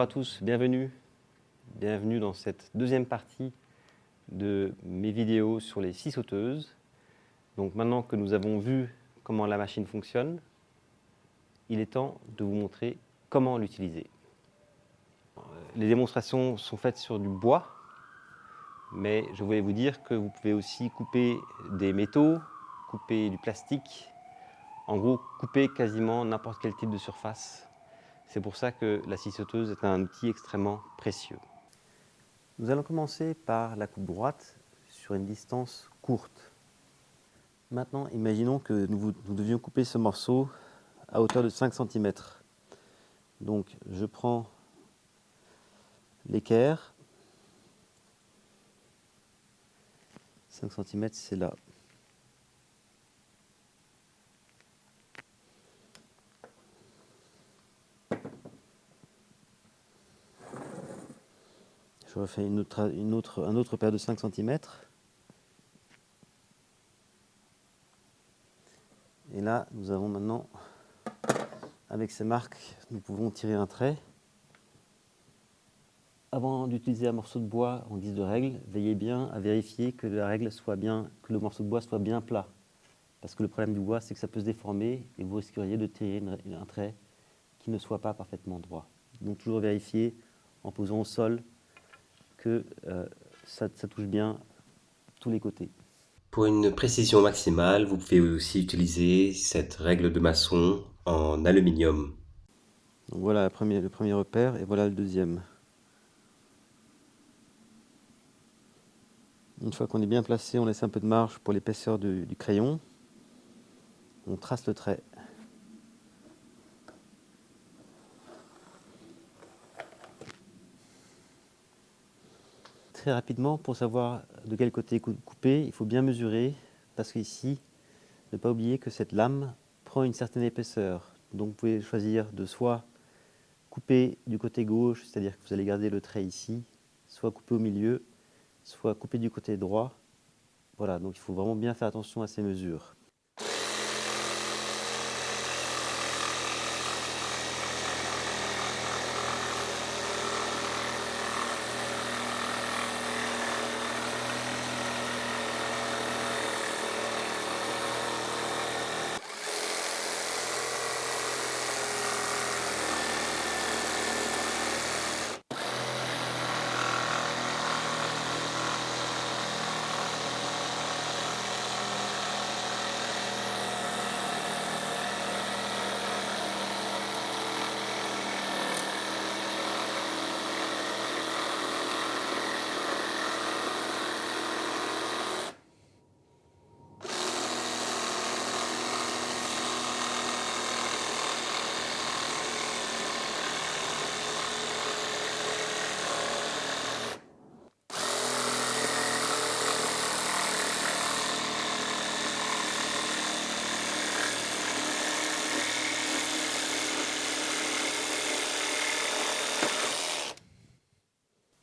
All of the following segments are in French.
à tous, bienvenue dans cette deuxième partie de mes vidéos sur les scies sauteuses. Donc maintenant que nous avons vu comment la machine fonctionne, il est temps de vous montrer comment l'utiliser. Les démonstrations sont faites sur du bois, mais je voulais vous dire que vous pouvez aussi couper des métaux, couper du plastique, en gros couper quasiment n'importe quel type de surface. C'est pour ça que la scie sauteuse est un outil extrêmement précieux. Nous allons commencer par la coupe droite sur une distance courte. Maintenant, imaginons que nous devions couper ce morceau à hauteur de 5 cm. Donc, je prends l'équerre. 5 cm, c'est là. Je refais un autre paire de 5 cm. Et là, nous avons maintenant, avec ces marques, nous pouvons tirer un trait. Avant d'utiliser un morceau de bois en guise de règle, veillez bien à vérifier que le morceau de bois soit bien plat. Parce que le problème du bois, c'est que ça peut se déformer et vous risqueriez de tirer un trait qui ne soit pas parfaitement droit. Donc toujours vérifier en posant au sol que ça touche bien tous les côtés. Pour une précision maximale, vous pouvez aussi utiliser cette règle de maçon en aluminium. Donc voilà le premier repère et voilà le deuxième. Une fois qu'on est bien placé, on laisse un peu de marge pour l'épaisseur du crayon. On trace le trait. Très rapidement, pour savoir de quel côté couper, il faut bien mesurer, parce qu'ici, ne pas oublier que cette lame prend une certaine épaisseur. Donc vous pouvez choisir de soit couper du côté gauche, c'est-à-dire que vous allez garder le trait ici, soit couper au milieu, soit couper du côté droit. Voilà, donc il faut vraiment bien faire attention à ces mesures.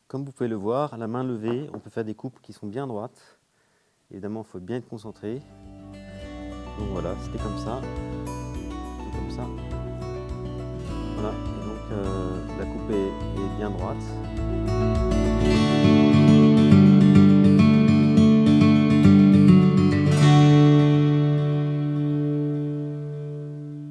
Comme vous pouvez le voir, à la main levée, on peut faire des coupes qui sont bien droites. Évidemment, il faut bien être concentré. Donc voilà, c'était comme ça. Comme ça. Voilà, et donc la coupe est bien droite.